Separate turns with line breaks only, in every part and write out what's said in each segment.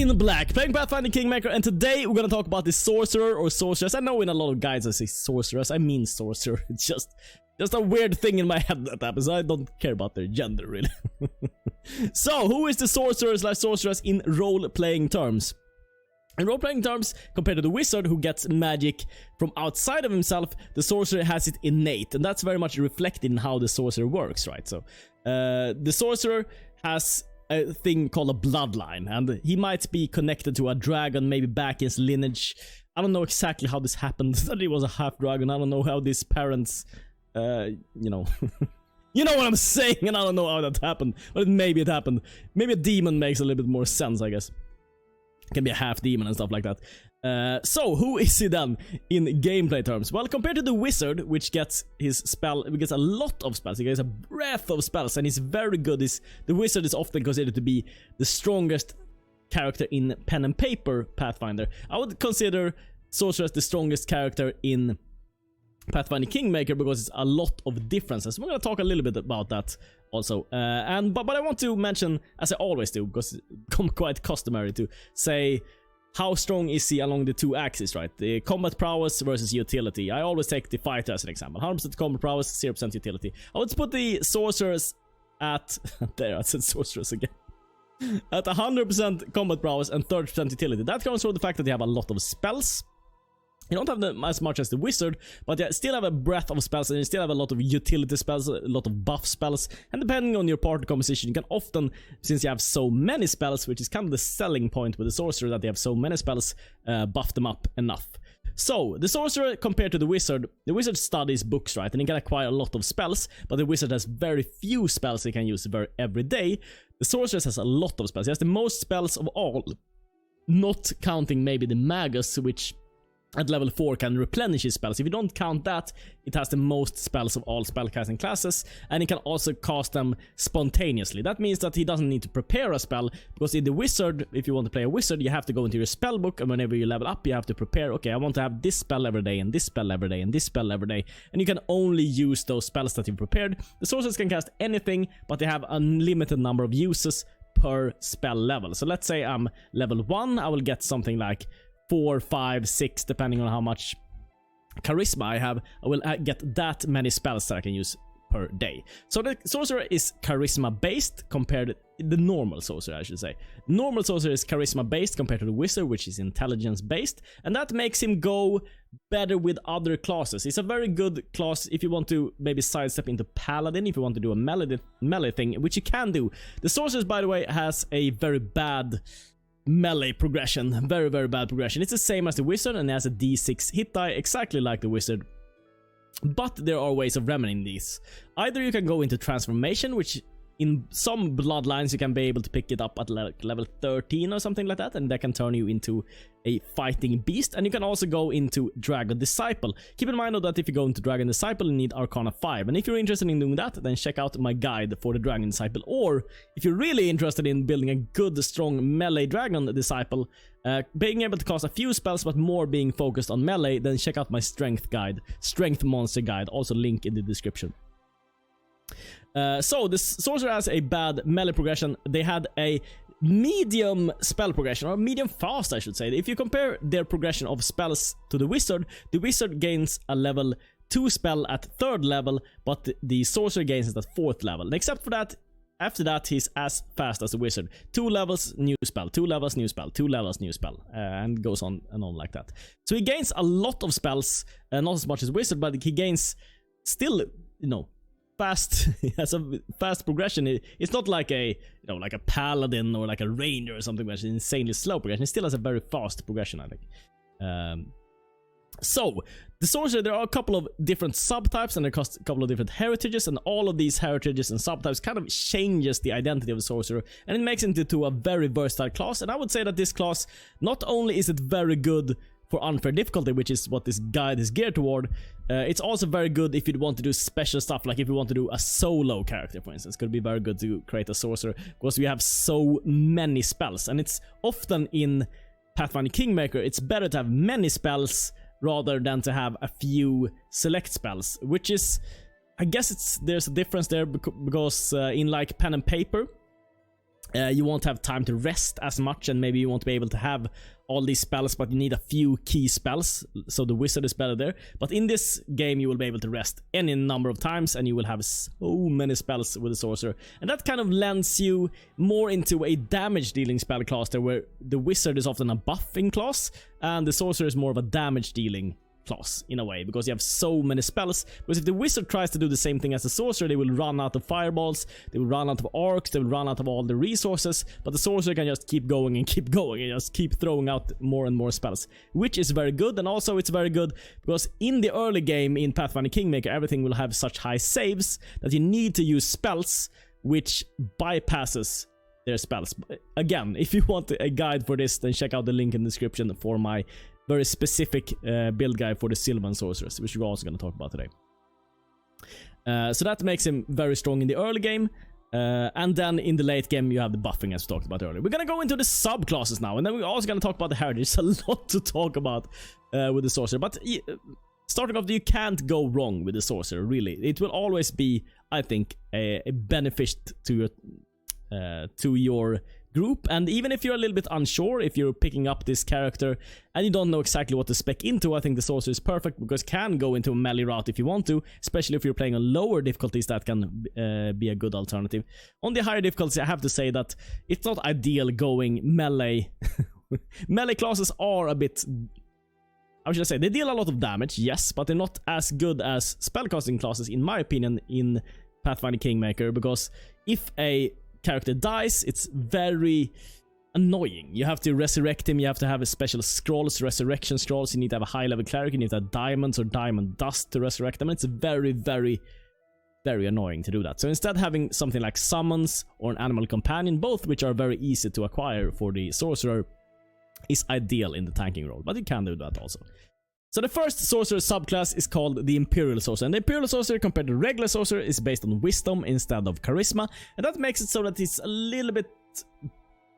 in black, playing Pathfinder Kingmaker, and today we're gonna talk about the Sorcerer or Sorceress. I know in a lot of guides I say Sorceress, I mean Sorcerer. It's just a weird thing in my head that happens. I don't care about their gender, really. So, who is the Sorcerer / Sorceress in role-playing terms? In role-playing terms, compared to the Wizard who gets magic from outside of himself, the Sorcerer has it innate, and that's very much reflected in how the Sorcerer works, right? So, the Sorcerer has a thing called a bloodline, and he might be connected to a dragon, maybe back in his lineage. I don't know exactly how this happened. That he was a half-dragon. I don't know how these parents, you know... You know what I'm saying, and I don't know how that happened, but maybe it happened. Maybe a demon makes a little bit more sense, I guess. Can be a half demon and stuff like that. So who is he then in gameplay terms? Well, compared to the Wizard, which gets his spell, he gets a lot of spells. He gets a breadth of spells, and he's very good. The Wizard is often considered to be the strongest character in pen and paper Pathfinder. I would consider Sorcerer as the strongest character in Pathfinder Kingmaker because it's a lot of differences. We're gonna talk a little bit about that also, but I want to mention, as I always do, because it's quite customary to say how strong is he along the two axes, right? The combat prowess versus utility. I always take the fighter as an example. 100% combat prowess, 0% utility. I would put the sorcerers at there. I said sorcerers again. At 100% combat prowess and 30% utility. That comes from the fact that they have a lot of spells. You don't have them as much as the Wizard, but you still have a breadth of spells, and you still have a lot of utility spells, a lot of buff spells, and depending on your party composition, you can often, since you have so many spells, which is kind of the selling point with the Sorcerer, that they have so many spells, buff them up enough. So, the Sorcerer compared to the Wizard studies books, right, and he can acquire a lot of spells, but the Wizard has very few spells he can use every day. The Sorcerer has a lot of spells. He has the most spells of all, not counting maybe the Magus, which at level 4 can replenish his spells. If you don't count that, it has the most spells of all spellcasting classes, and he can also cast them spontaneously. That means that he doesn't need to prepare a spell, because in the Wizard, if you want to play a Wizard, you have to go into your spell book, and whenever you level up, you have to prepare, okay, I want to have this spell every day, and this spell every day, and this spell every day, and you can only use those spells that you prepared. The Sorcerers can cast anything, but they have a limited number of uses per spell level. So let's say I'm level 1, I will get something like 4, 5, 6, depending on how much charisma I have. I will get that many spells that I can use per day. So the Sorcerer is charisma based compared to the normal Sorcerer, I should say. Normal Sorcerer is charisma based compared to the Wizard, which is intelligence based, and that makes him go better with other classes. It's a very good class if you want to maybe sidestep into Paladin, if you want to do a melee thing, which you can do. The Sorcerer, by the way, has a very bad melee progression, very bad progression. It's the same as the Wizard, and it has a d6 hit die exactly like the Wizard, but there are ways of remedying these. Either you can go into transformation, which in some bloodlines you can be able to pick it up at level 13 or something like that, and that can turn you into a fighting beast. And you can also go into Dragon Disciple. Keep in mind though that if you go into Dragon Disciple, you need Arcana 5, and if you're interested in doing that, then check out my guide for the Dragon Disciple. Or if you're really interested in building a good strong melee Dragon Disciple, being able to cast a few spells but more being focused on melee, then check out my strength guide, Strength Monster Guide, also link in the description. So the Sorcerer has a bad melee progression. They had a medium spell progression, or medium fast, I should say. If you compare their progression of spells to the Wizard gains a level 2 spell at 3rd level, but the Sorcerer gains it at 4th level. And except for that, after that, he's as fast as the Wizard. 2 levels, new spell, 2 levels, new spell, 2 levels, new spell, and goes on and on like that. So he gains a lot of spells, not as much as Wizard, but he gains still, you know, fast. He has a fast progression. It's not like a, you know, like a Paladin or like a Ranger or something, which is insanely slow progression. It still has a very fast progression, I think. So, the Sorcerer, there are a couple of different subtypes, and there are a couple of different heritages, and all of these heritages and subtypes kind of changes the identity of the Sorcerer, and it makes it into a very versatile class. And I would say that this class, not only is it very good for unfair difficulty, which is what this guide is geared toward, it's also very good if you want to do special stuff, like if you want to do a solo character, for instance. It could be very good to create a Sorcerer, because we have so many spells, and it's often in Pathfinder Kingmaker, it's better to have many spells rather than to have a few select spells, which is, I guess there's a difference there, because in like pen and paper, You won't have time to rest as much, and maybe you won't be able to have all these spells, but you need a few key spells, so the wizard is better there. But in this game, you will be able to rest any number of times, and you will have so many spells with the sorcerer. And that kind of lends you more into a damage dealing spell class there, where the wizard is often a buffing class, and the sorcerer is more of a damage dealing class in a way, because you have so many spells. Because if the wizard tries to do the same thing as the sorcerer, they will run out of fireballs, they will run out of arcs, they will run out of all the resources, but the sorcerer can just keep going and just keep throwing out more and more spells, which is very good. And also it's very good because in the early game in Pathfinder Kingmaker, everything will have such high saves that you need to use spells which bypasses their spells. Again, if you want a guide for this, then check out the link in the description for my very specific build guide for the Sylvan Sorcerers, which we're also going to talk about today. So that makes him very strong in the early game. And then in the late game, you have the buffing as we talked about earlier. We're going to go into the subclasses now, and then we're also going to talk about the heritage. There's a lot to talk about with the Sorcerer. But starting off, you can't go wrong with the Sorcerer, really. It will always be, I think, a benefit to your group. And even if you're a little bit unsure, if you're picking up this character and you don't know exactly what to spec into, I think the Sorcerer is perfect, because can go into a melee route if you want to, especially if you're playing on lower difficulties. That can be a good alternative. On the higher difficulties, I have to say that it's not ideal going melee. Melee classes are a bit, how should I say, they deal a lot of damage, yes, but they're not as good as spellcasting classes, in my opinion, in Pathfinder Kingmaker, because if a character dies, it's very annoying. You have to resurrect him, you have to have a special scrolls, resurrection scrolls, you need to have a high level cleric, you need to have diamonds or diamond dust to resurrect them. It's very, very, very annoying to do that. So instead, having something like summons or an animal companion, both which are very easy to acquire for the sorcerer, is ideal in the tanking role, but you can do that also. So the first sorcerer subclass is called the Imperial Sorcerer, and the Imperial Sorcerer compared to regular sorcerer is based on wisdom instead of charisma, and that makes it so that it's a little bit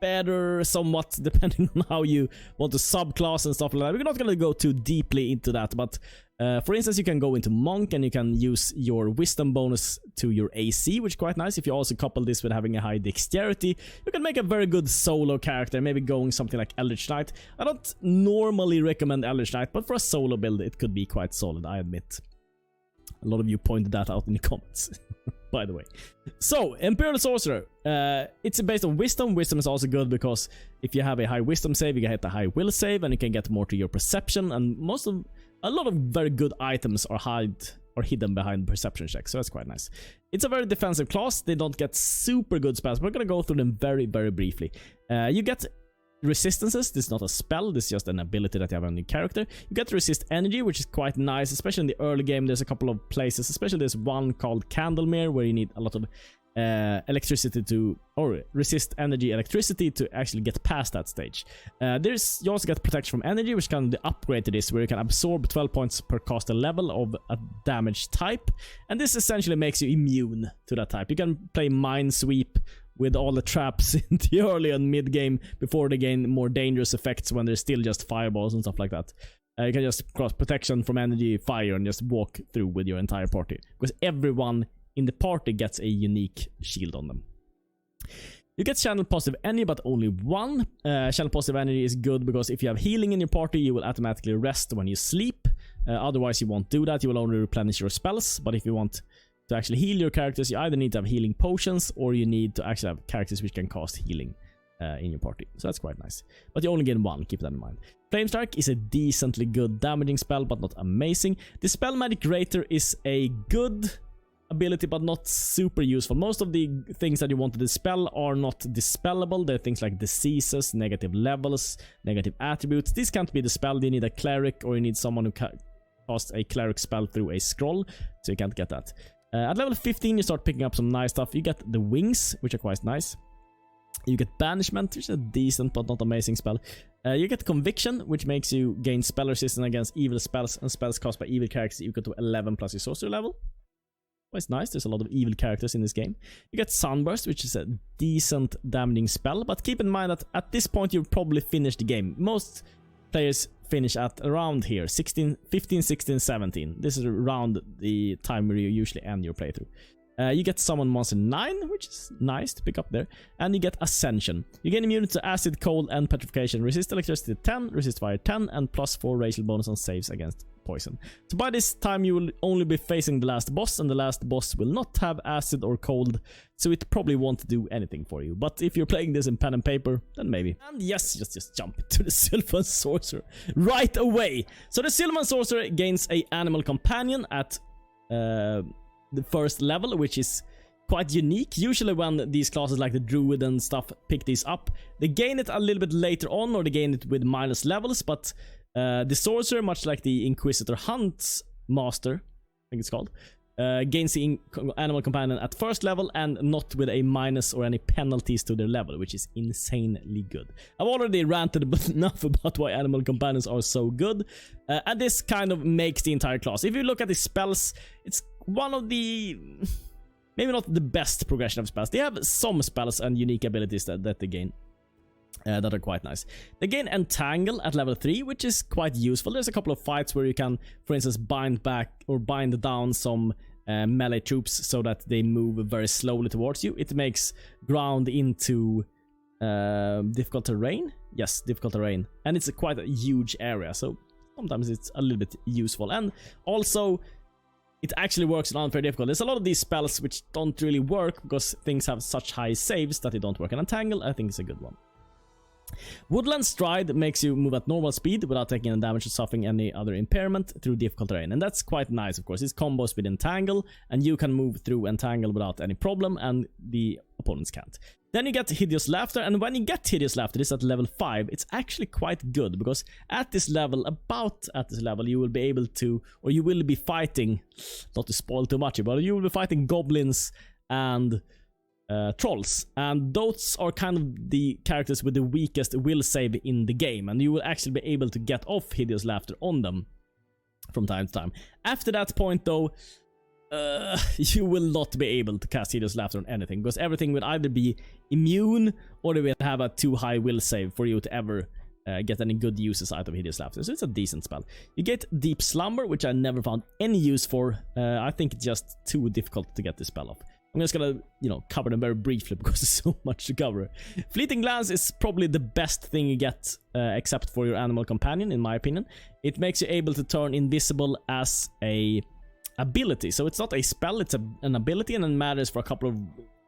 better somewhat depending on how you want to subclass and stuff like that. We're not going to go too deeply into that, but for instance, you can go into Monk and you can use your wisdom bonus to your AC, which is quite nice. If you also couple this with having a high dexterity, you can make a very good solo character, maybe going something like Eldritch Knight. I don't normally recommend Eldritch Knight, but for a solo build it could be quite solid, I admit. A lot of you pointed that out in the comments, by the way. So, Imperial Sorcerer. It's based on wisdom. Wisdom is also good because if you have a high wisdom save, you can hit a high will save, and you can get more to your perception, and a lot of very good items are hidden behind perception checks, so that's quite nice. It's a very defensive class. They don't get super good spells, but we're gonna go through them very, very briefly. You get resistances. This is not a spell, this is just an ability that you have on your character. You get to resist energy, which is quite nice, especially in the early game. There's a couple of places, especially there's one called Candlemere, where you need a lot of electricity to, or resist electricity to actually get past that stage. You also get protection from energy, which can be the upgrade to this, where you can absorb 12 points per caster level of a damage type, and this essentially makes you immune to that type. You can play Minesweep with all the traps in the early and mid game before they gain more dangerous effects when they're still just fireballs and stuff like that. You can just cross protection from energy, fire, and just walk through with your entire party, because everyone in the party gets a unique shield on them. You get channel positive energy, but only one. Channel positive energy is good because if you have healing in your party, you will automatically rest when you sleep. Otherwise, you won't do that. You will only replenish your spells. But if you want to actually heal your characters, you either need to have healing potions, or you need to actually have characters which can cast healing in your party. So that's quite nice. But you only get one, keep that in mind. Flame Strike is a decently good damaging spell, but not amazing. The Spell Magic Greater is a good ability, but not super useful. Most of the things that you want to dispel are not dispellable. There are things like diseases, negative levels, negative attributes. This can't be dispelled. You need a cleric, or you need someone who casts a cleric spell through a scroll, so you can't get that. At level 15, you start picking up some nice stuff. You get the Wings, which are quite nice. You get Banishment, which is a decent but not amazing spell. You get Conviction, which makes you gain spell resistance against evil spells and spells cast by evil characters equal to 11 plus your sorcerer level. It's nice, there's a lot of evil characters in this game. You get Sunburst, which is a decent damaging spell, but keep in mind that at this point you've probably finished the game. Most players finish at around here, 15, 16, 17. This is around the time where you usually end your playthrough. You get Summon Monster 9, which is nice to pick up there. And you get Ascension. You gain immunity to Acid, Cold, and Petrification. Resist Electricity 10, Resist Fire 10, and +4 racial bonus on saves against poison. So by this time you will only be facing the last boss, and the last boss will not have Acid or Cold, so it probably won't do anything for you. But if you're playing this in pen and paper, then maybe. And yes, just jump into the Sylvan Sorcerer right away. So the Sylvan Sorcerer gains a Animal Companion at the first level, which is quite unique. Usually when these classes like the Druid and stuff pick these up, they gain it a little bit later on, or they gain it with minus levels, but the Sorcerer, much like the Inquisitor Hunt Master, I think it's called, gains the Animal Companion at first level and not with a minus or any penalties to their level, which is insanely good. I've already ranted enough about why Animal Companions are so good, and this kind of makes the entire class. If you look at the spells, it's one of the... maybe not the best progression of spells. They have some spells and unique abilities that they gain. That are quite nice. They gain Entangle at level 3, which is quite useful. There's a couple of fights where you can, for instance, bind back or bind down some melee troops so that they move very slowly towards you. It makes ground into difficult terrain. Yes, difficult terrain. And it's quite a huge area, so sometimes it's a little bit useful. And also, it actually works in unfair difficult. There's a lot of these spells which don't really work because things have such high saves that they don't work. And Entangle, I think, is a good one. Woodland Stride makes you move at normal speed without taking any damage or suffering any other impairment through difficult terrain. And that's quite nice, of course. It's combos with Entangle, and you can move through Entangle without any problem, and the opponents can't. Then you get Hideous Laughter, and when you get Hideous Laughter, this at level 5, it's actually quite good, because at this level, about at this level, you will be able to, or you will be fighting, not to spoil too much, but you will be fighting goblins and trolls, and those are kind of the characters with the weakest will save in the game, and you will actually be able to get off Hideous Laughter on them from time to time. After that point, though, you will not be able to cast Hideous Laughter on anything, because everything will either be immune or they will have a too high will save for you to ever get any good uses out of Hideous Laughter. So it's a decent spell. You get Deep Slumber, which I never found any use for. I think it's just too difficult to get this spell off. I'm just gonna, cover them very briefly because there's so much to cover. Fleeting Glance is probably the best thing you get, except for your Animal Companion, in my opinion. It makes you able to turn invisible as a ability. So it's not a spell, it's an ability, and it matters for a couple of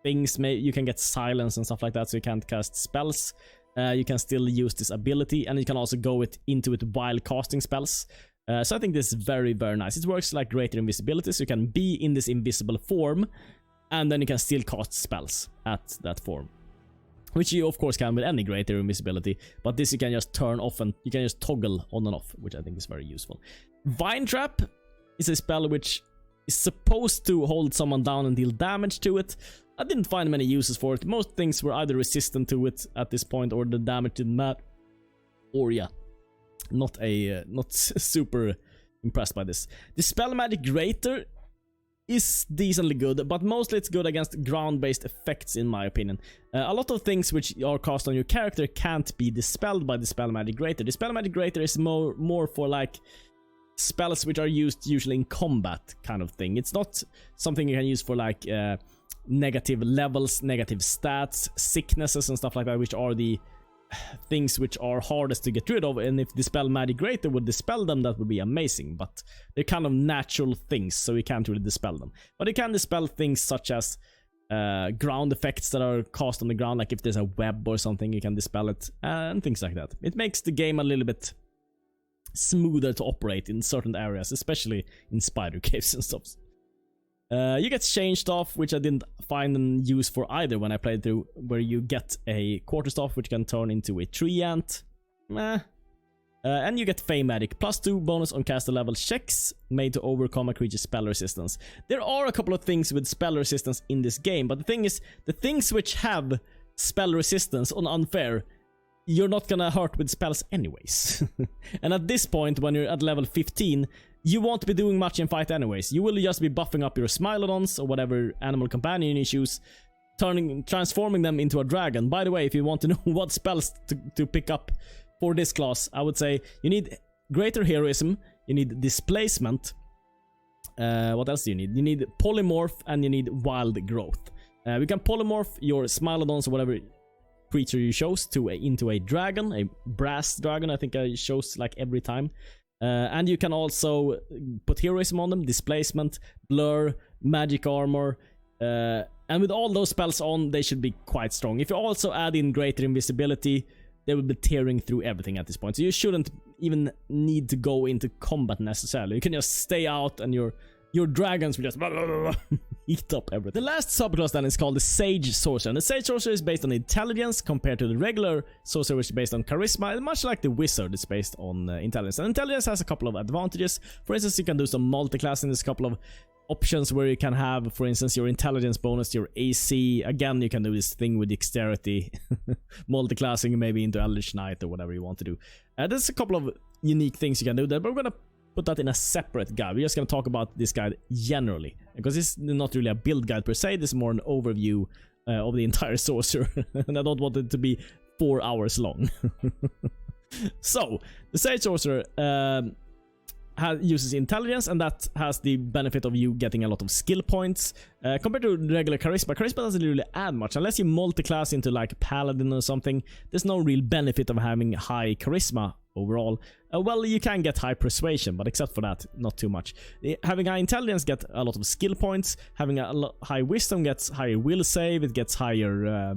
things. You can get silence and stuff like that, so you can't cast spells. You can still use this ability, and you can also go into it while casting spells. So I think this is very, very nice. It works like greater invisibility, so you can be in this invisible form, and then you can still cast spells at that form, which you of course can with any greater invisibility, but this you can just turn off, and you can just toggle on and off, which I think is very useful. Vine Trap is a spell which is supposed to hold someone down and deal damage to it. I didn't find many uses for it. Most things were either resistant to it at this point, or the damage didn't matter, or yeah, not super impressed by this. The Spell Magic Greater is decently good, but mostly it's good against ground-based effects, in my opinion. A lot of things which are cast on your character can't be dispelled by the Spell Magic Greater. The Spell Magic Greater is more for like spells which are used usually in combat kind of thing. It's not something you can use for like negative levels, negative stats, sicknesses and stuff like that, which are the things which are hardest to get rid of. And if the Spell Magic Greater would dispel them, that would be amazing, but they're kind of natural things, so you can't really dispel them. But you can dispel things such as ground effects that are cast on the ground, like if there's a web or something, you can dispel it, and things like that. It makes the game a little bit smoother to operate in certain areas, especially in spider caves and stuff. You get Chainstaff, which I didn't find an use for either when I played through, where you get a Quarterstaff which can turn into a Tree Ant. And you get Fey Magic, +2 bonus on caster level checks made to overcome a creature's spell resistance. There are a couple of things with spell resistance in this game, but the thing is, the things which have spell resistance on unfair, you're not gonna hurt with spells anyways. And at this point, when you're at level 15, you won't be doing much in fight anyways. You will just be buffing up your Smilodons or whatever animal companion you choose, transforming them into a dragon. By the way, if you want to know what spells to pick up for this class, I would say you need Greater Heroism, you need Displacement, What else do you need? You need polymorph and you need wild growth. We can polymorph your smilodons or whatever creature you chose into a dragon, a brass dragon. I think I chose like every time. And you can also put heroism on them, displacement, blur, magic armor, and with all those spells on, they should be quite strong. If you also add in greater invisibility, they will be tearing through everything at this point. So you shouldn't even need to go into combat necessarily. You can just stay out and your dragons will just eat up everything. The last subclass then is called the Sage Sorcerer. And the Sage Sorcerer is based on intelligence compared to the regular Sorcerer, which is based on charisma. And much like the Wizard, it's based on intelligence. And intelligence has a couple of advantages. For instance, you can do some multi-classing. There's a couple of options where you can have, for instance, your intelligence bonus to your AC. Again, you can do this thing with dexterity, multi-classing maybe into Eldritch Knight or whatever you want to do. There's a couple of unique things you can do there, but we're gonna put that in a separate guide. We're just gonna talk about this guide generally, because this is not really a build guide per se. This is more an overview of the entire Sorcerer, and I don't want it to be 4 hours long. So, the Sage Sorcerer uses intelligence, and that has the benefit of you getting a lot of skill points compared to regular charisma. Charisma doesn't really add much unless you multi-class into like paladin or something. There's no real benefit of having high charisma overall. Well, you can get high persuasion, but except for that, not too much. Having high intelligence get a lot of skill points. Having high wisdom gets higher will save. It gets higher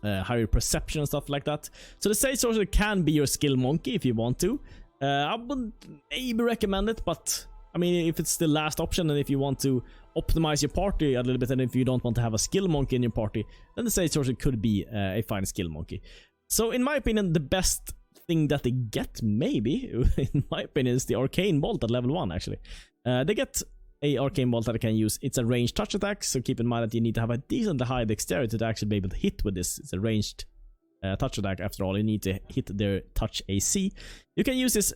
higher perception and stuff like that. So the Sage Sorcerer can be your skill monkey if you want to. I would maybe recommend it, but I mean, if it's the last option and if you want to optimize your party a little bit, and if you don't want to have a skill monkey in your party, then the Sage Sorcerer could be a fine skill monkey. So in my opinion, the best thing that they get, maybe, in my opinion, is the Arcane Bolt at level 1, actually. They get a Arcane Bolt that I can use. It's a ranged touch attack, so keep in mind that you need to have a decent high dexterity to actually be able to hit with this. It's a ranged touch attack. After all, you need to hit their touch AC. You can use this,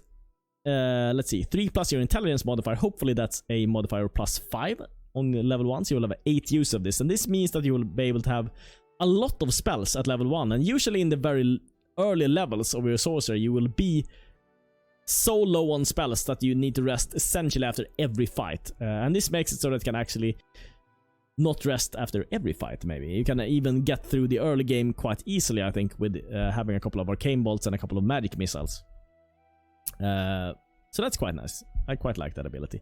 let's see, 3 plus your intelligence modifier. Hopefully that's a modifier plus 5 on level 1, so you'll have 8 use of this. And this means that you will be able to have a lot of spells at level 1. And usually in the very early levels of your Sorcerer, you will be so low on spells that you need to rest essentially after every fight. And this makes it so that you can actually not rest after every fight, maybe. You can even get through the early game quite easily, I think, with having a couple of Arcane Bolts and a couple of Magic Missiles. So that's quite nice. I quite like that ability.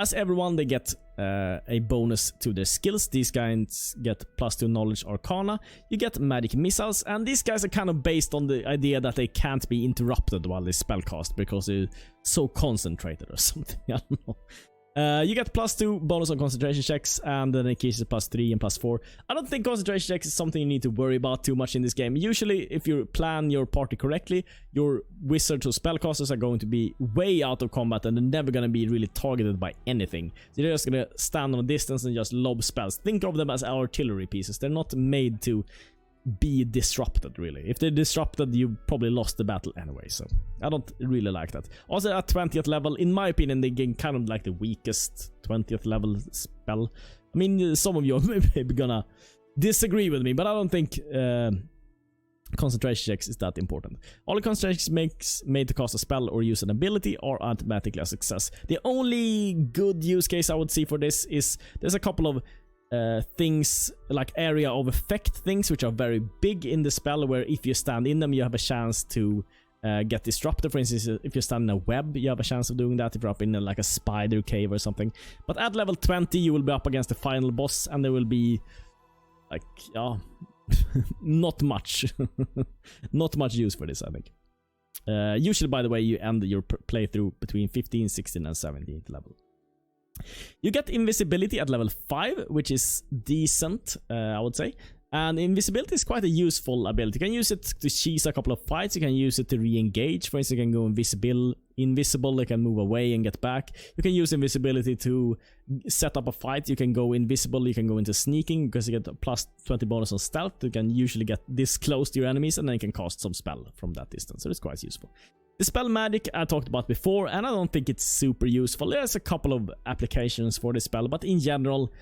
As everyone, they get a bonus to their skills. These guys get +2 knowledge arcana. You get magic missiles, and these guys are kind of based on the idea that they can't be interrupted while they spellcast because they're so concentrated or something. I don't know. You get +2 bonus on concentration checks, and then it keeps it +3 and +4. I don't think concentration checks is something you need to worry about too much in this game. Usually, if you plan your party correctly, your wizards or spellcasters are going to be way out of combat, and they're never going to be really targeted by anything. So they're just going to stand on a distance and just lob spells. Think of them as artillery pieces. They're not made to be disrupted, really. If they're disrupted, you probably lost the battle anyway, so I don't really like that. Also, at 20th level, in my opinion, they get kind of like the weakest 20th level spell. I mean, some of you are maybe gonna disagree with me, but I don't think concentration checks is that important. All the concentration checks made to cast a spell or use an ability are automatically a success. The only good use case I would see for this is there's a couple of things like area of effect things which are very big in the spell, where if you stand in them you have a chance to get disrupted. For instance, if you stand in a web, you have a chance of doing that if you're up in like a spider cave or something. But at level 20 you will be up against the final boss, and there will be like, yeah, not much not much use for this, I think. Usually, by the way, you end your playthrough between 15, 16 and 17th level. You get invisibility at level 5, which is decent, I would say. And invisibility is quite a useful ability. You can use it to cheese a couple of fights. You can use it to re-engage. For instance, you can go invisible. You can move away and get back. You can use invisibility to set up a fight. You can go invisible. You can go into sneaking because you get a +20 bonus on stealth. You can usually get this close to your enemies, and then you can cast some spell from that distance. So it's quite useful. The spell magic I talked about before, and I don't think it's super useful. There's a couple of applications for this spell, but in general,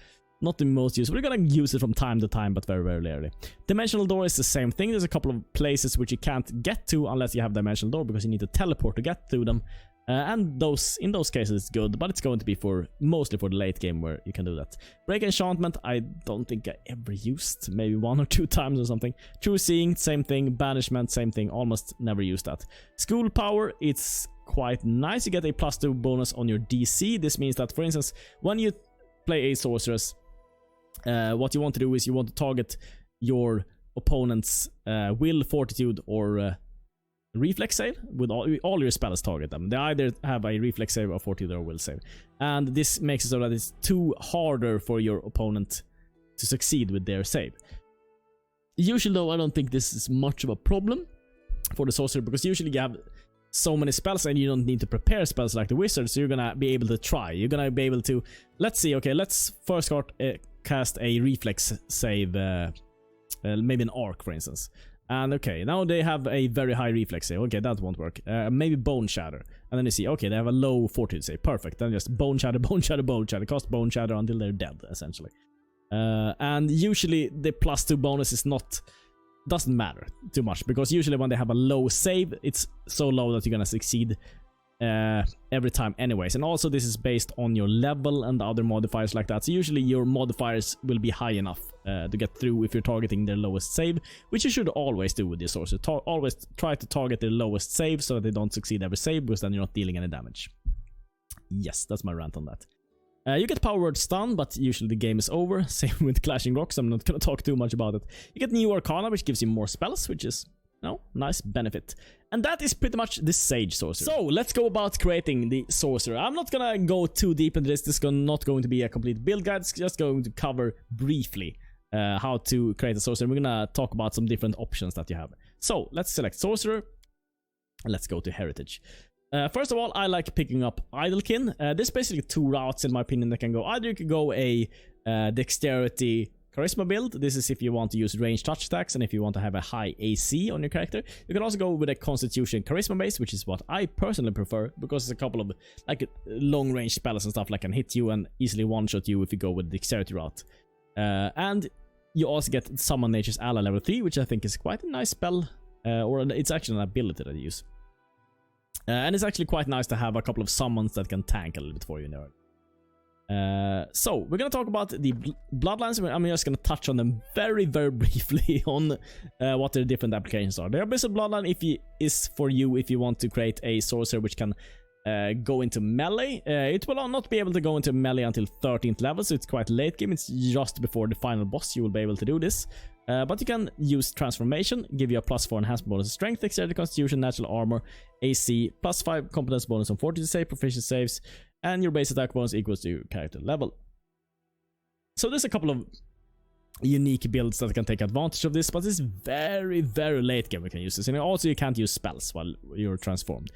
not the most useful. We're gonna use it from time to time, but very, very rarely. Dimensional Door is the same thing. There's a couple of places which you can't get to unless you have Dimensional Door, because you need to teleport to get to them. And in those cases it's good, but it's going to be mostly for the late game where you can do that. Break enchantment, I don't think I ever used, maybe 1 or 2 times or something. True seeing, same thing. Banishment, same thing, almost never used that. School power, it's quite nice. You get a +2 bonus on your DC. This means that, for instance, when you play a sorceress, what you want to do is you want to target your opponent's will, fortitude, or reflex save. With all your spells target them. They either have a reflex save or fortitude or will save. And this makes it so that it's too harder for your opponent to succeed with their save. Usually though, I don't think this is much of a problem for the sorcerer, because usually you have so many spells and you don't need to prepare spells like the wizard, so you're gonna be able to try. You're gonna be able to, let's see, okay, let's first cast a reflex save, maybe an arc for instance. And okay, now they have a very high reflex save. Okay, that won't work. Maybe Bone Shatter. And then you see, okay, they have a low fortitude save. Perfect. Then just Bone Shatter, Bone Shatter, Bone Shatter. Cast Bone Shatter until they're dead, essentially. And usually the +2 bonus doesn't matter too much, because usually when they have a low save, it's so low that you're gonna succeed every time anyways. And also this is based on your level and other modifiers like that, so usually your modifiers will be high enough to get through if you're targeting their lowest save, which you should always do with your sorcerer. Always try to target their lowest save so that they don't succeed every save, because then you're not dealing any damage. Yes, that's my rant on that. You get power word stun, but usually the game is over. Same with Clashing Rocks, I'm not gonna talk too much about it. You get new Arcana, which gives you more spells, which is, nice benefit. And that is pretty much the Sage Sorcerer. So, let's go about creating the Sorcerer. I'm not gonna go too deep into this. This is not going to be a complete build guide. It's just going to cover briefly how to create a Sorcerer. We're gonna talk about some different options that you have. So, let's select Sorcerer. And let's go to Heritage. First of all, I like picking up Idlekin. There's basically 2 routes in my opinion that can go. Either you can go a Dexterity Charisma build. This is if you want to use ranged touch attacks and if you want to have a high AC on your character. You can also go with a Constitution Charisma base, which is what I personally prefer, because it's a couple of like long range spells and stuff that can hit you and easily one-shot you if you go with the Dexterity route. And you also get Summon Nature's Ally level 3, which I think is quite a nice spell, or it's actually an ability that you use. And it's actually quite nice to have a couple of summons that can tank a little bit for you now. So, we're gonna talk about the bloodlines. I'm just gonna touch on them very, very briefly on what their different applications are. The Abyssal Bloodline is for you if you want to create a sorcerer which can go into melee. It will not be able to go into melee until 13th level, so it's quite late game. It's just before the final boss you will be able to do this. But you can use Transformation, give you a +4 enhancement bonus to Strength, Dexterity, Constitution, Natural Armor, AC, +5 Competence bonus on Fortitude save, Proficiency saves, and your base attack bonus equals to your character level. So there's a couple of unique builds that can take advantage of this, but it's very, very late game we can use this. And also you can't use spells while you're transformed.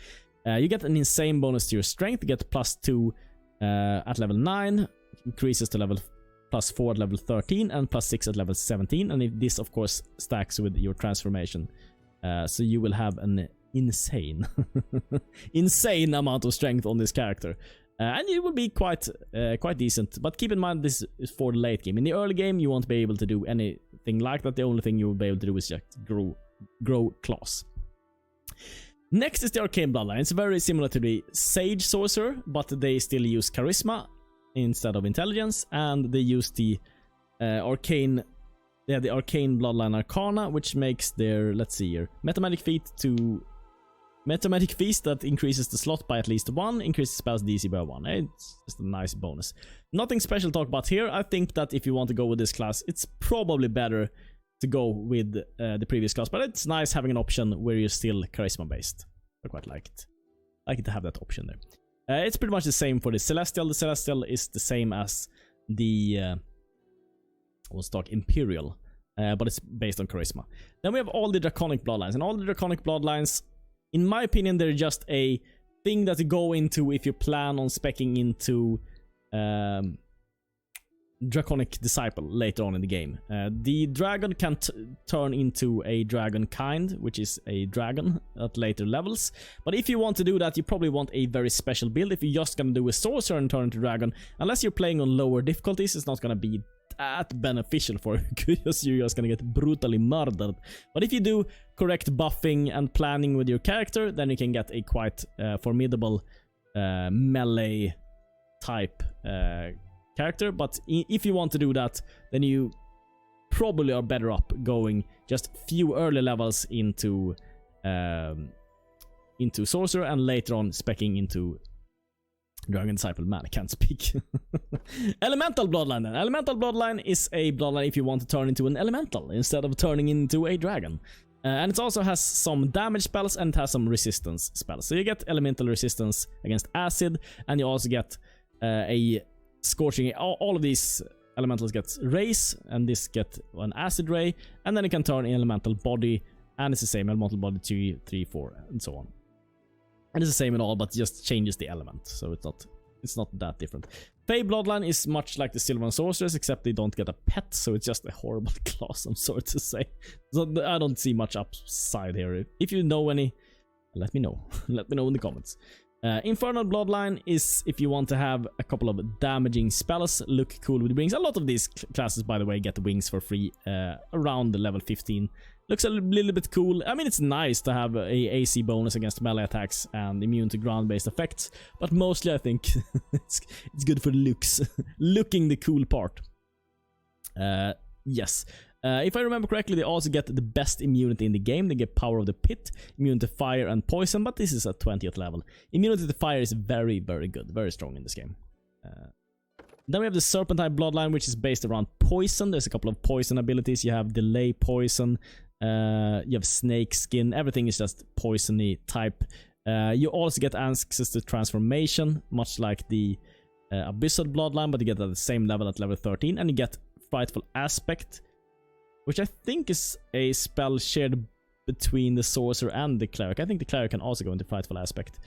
You get an insane bonus to your Strength. You get +2 at level 9, increases to level +4 at level 13, and +6 at level 17. And this, of course, stacks with your transformation. So you will have an insane, insane amount of strength on this character. And it will be quite decent. But keep in mind, this is for the late game. In the early game, you won't be able to do anything like that. The only thing you will be able to do is just grow class. Next is the Arcane Bloodline. It's very similar to the Sage Sorcerer, but they still use Charisma instead of Intelligence, and they use the Arcane Bloodline Arcana, which makes their, let's see here, Metamagic Feast that increases the slot by at least 1, increases spells DC by 1. It's just a nice bonus. Nothing special to talk about here. I think that if you want to go with this class, it's probably better to go with the previous class, but it's nice having an option where you're still charisma based. I quite like it. I like it to have that option there. It's pretty much the same for the Celestial. The Celestial is the same as the Imperial, but it's based on charisma. Then we have all the Draconic Bloodlines, and all the Draconic Bloodlines, in my opinion, they're just a thing that you go into if you plan on speccing into Draconic Disciple later on in the game. The dragon can turn into a dragon kind, which is a dragon at later levels. But if you want to do that, you probably want a very special build. If you're just gonna do a sorcerer and turn into dragon, unless you're playing on lower difficulties, it's not gonna be that beneficial for you because you're just gonna get brutally murdered. But if you do correct buffing and planning with your character, then you can get a quite formidable melee type character. But if you want to do that, then you probably are better up going just few early levels into Sorcerer and later on speccing into Dragon Disciple. Man, I can't speak. Elemental Bloodline then. Elemental Bloodline is a bloodline if you want to turn into an elemental instead of turning into a dragon. And it also has some damage spells and it has some resistance spells. So you get elemental resistance against acid, and you also get a scorching. All of these elementals get rays, and this get an acid ray, and then you can turn in elemental body, and it's the same elemental body 2, 3, 4, and so on. And it's the same in all, but just changes the element, so it's not that different. Fey Bloodline is much like the Sylvan Sorcerers, except they don't get a pet, so it's just a horrible class, I'm sorry to say. So I don't see much upside here. If you know any, let me know. Let me know in the comments. Infernal Bloodline is if you want to have a couple of damaging spells, look cool with wings. A lot of these classes, by the way, get the wings for free around the level 15. Looks a little bit cool. I mean, it's nice to have a AC bonus against melee attacks and immune to ground-based effects, but mostly I think it's good for the looks. Looking the cool part. Yes. If I remember correctly, they also get the best immunity in the game. They get Power of the Pit, immune to fire and poison, but this is at 20th level. Immunity to fire is very, very good. Very strong in this game. Then we have the Serpentine Bloodline, which is based around poison. There's a couple of poison abilities. You have Delay Poison. You have Snake Skin. Everything is just poisony type. You also get access to Transformation, much like the Abyssal Bloodline, but you get at the same level at level 13. And you get Frightful Aspect, which I think is a spell shared between the Sorcerer and the Cleric. I think the Cleric can also go into Frightful Aspect.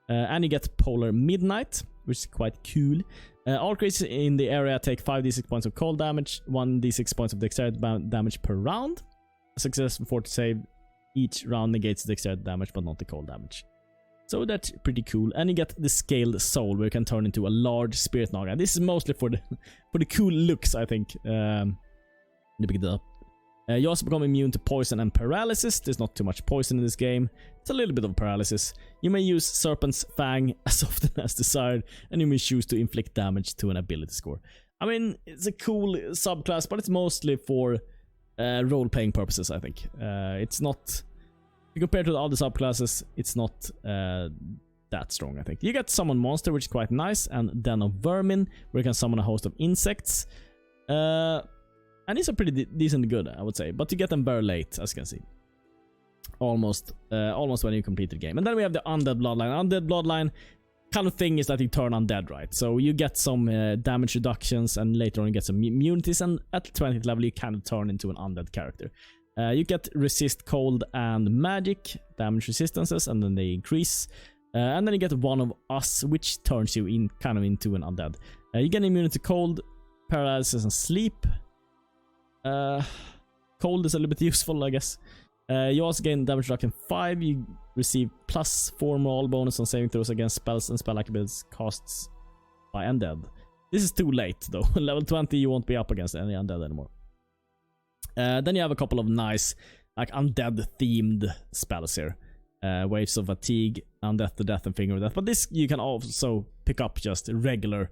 And you get Polar Midnight, which is quite cool. All creatures in the area take 5d6 points of cold damage, 1d6 points of dexterity damage per round. A success before to save each round negates the dexterity damage, but not the cold damage. So that's pretty cool. And you get the Scaled Soul, where you can turn into a large Spirit Naga. This is mostly for the cool looks, I think. Let me pick it up. You also become immune to poison and paralysis. There's not too much poison in this game. It's a little bit of paralysis. You may use Serpent's Fang as often as desired, and you may choose to inflict damage to an ability score. I mean, it's a cool subclass, but it's mostly for role-playing purposes, I think. It's not... Compared to the other subclasses, it's not that strong, I think. You get Summon Monster, which is quite nice, and Den of Vermin, where you can summon a host of insects. And these are pretty decent good, I would say. But you get them very late, as you can see. Almost when you complete the game. And then we have the Undead Bloodline. Undead Bloodline kind of thing is that you turn undead, right? So you get some damage reductions, and later on you get some immunities. And at the 20th level, you kind of turn into an undead character. You get Resist Cold and Magic, damage resistances, and then they increase. And then you get One of Us, which turns you into an undead. You get immunity to cold, paralysis, and sleep. Cold is a little bit useful, I guess. You also gain damage reduction 5. You receive +4 morale bonus on saving throws against spells and spell abilities costs by undead. This is too late, though. Level 20, you won't be up against any undead anymore. Then you have a couple of nice, like, undead-themed spells here. Waves of Fatigue, Undeath to Death, and Finger of Death. But this you can also pick up just regular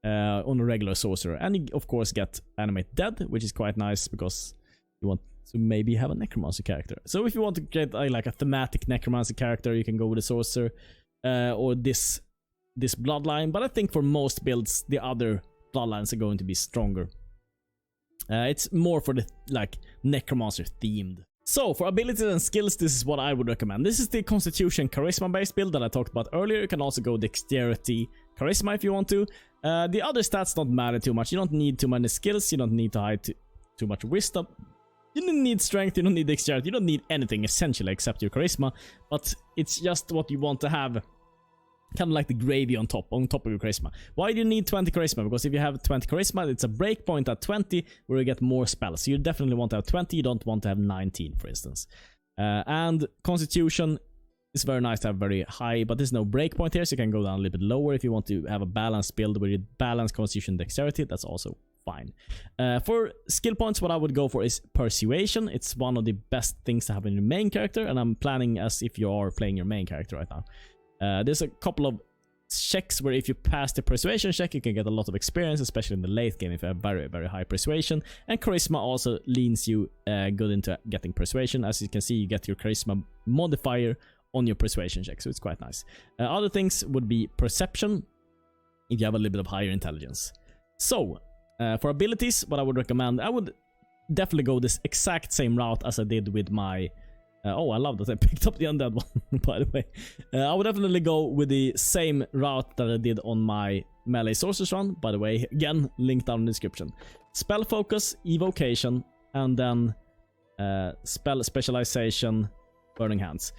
on a regular Sorcerer. And you, of course, get Animate Dead, which is quite nice because you want to maybe have a Necromancer character. So if you want to get like a thematic Necromancer character, you can go with a Sorcerer or this bloodline. But I think for most builds, the other bloodlines are going to be stronger. It's more for the like Necromancer themed. So for abilities and skills, this is what I would recommend. This is the Constitution Charisma based build that I talked about earlier. You can also go Dexterity Charisma if you want to. The other stats don't matter too much. You don't need too many skills. You don't need to hide too much wisdom. You don't need strength. You don't need dexterity. You don't need anything essentially except your charisma. But it's just what you want to have. Kind of like the gravy on top of your charisma. Why do you need 20 charisma? Because if you have 20 charisma, it's a breakpoint at 20 where you get more spells. So you definitely want to have 20. You don't want to have 19, for instance. And Constitution is very nice to have very high, but there's no breakpoint here, so you can go down a little bit lower if you want to have a balanced build where you balance Constitution and Dexterity. That's also fine. For skill points, what I would go for is Persuasion. It's one of the best things to have in your main character, and I'm planning as if you are playing your main character right now. There's a couple of checks where if you pass the Persuasion check, you can get a lot of experience, especially in the late game if you have very, very high Persuasion. And Charisma also leans you good into getting Persuasion. As you can see, you get your Charisma modifier on your Persuasion check, so it's quite nice. Other things would be Perception, if you have a little bit of higher intelligence. So, for abilities, what I would recommend, I would definitely go this exact same route as I did with my... oh, I love that I picked up the undead one, by the way. I would definitely go with the same route that I did on my melee sorceress run. By the way, again, link down in the description. Spell focus, evocation, and then spell specialization, burning hands.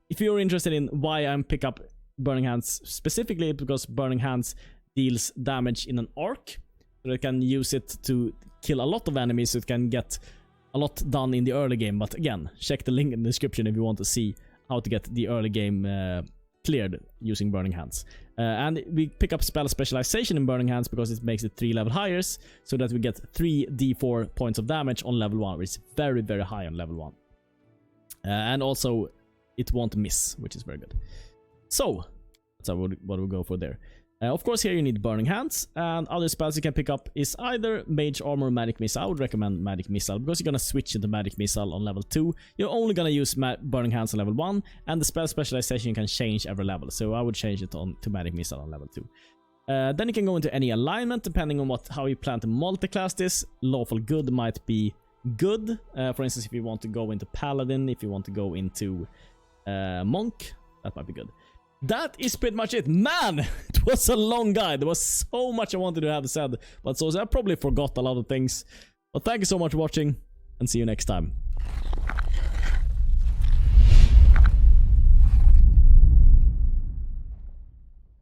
If you're interested in why I pick up burning hands specifically, because burning hands deals damage in an arc, so it can use it to kill a lot of enemies, so it can get a lot done in the early game. But again, check the link in the description if you want to see how to get the early game cleared using burning hands. And we pick up spell specialization in burning hands because it makes it 3 level higher, so that we get 3d4 points of damage on level 1, which is very, very high on level 1. And also it won't miss, which is very good. So that's what we'll go for there. Of course, here you need Burning Hands, and other spells you can pick up is either Mage Armor or Magic Missile. I would recommend Magic Missile, because you're gonna switch into Magic Missile on level 2. You're only gonna use Burning Hands on level 1, and the spell specialization can change every level, so I would change it to Magic Missile on level 2. Then you can go into any alignment, depending on how you plan to multi-class this. Lawful Good might be good. For instance, if you want to go into Paladin, if you want to go into Monk, that might be good. That is pretty much it. Man, it was a long guide. There was so much I wanted to have said, but so I probably forgot a lot of things. But thank you so much for watching, and see you next time.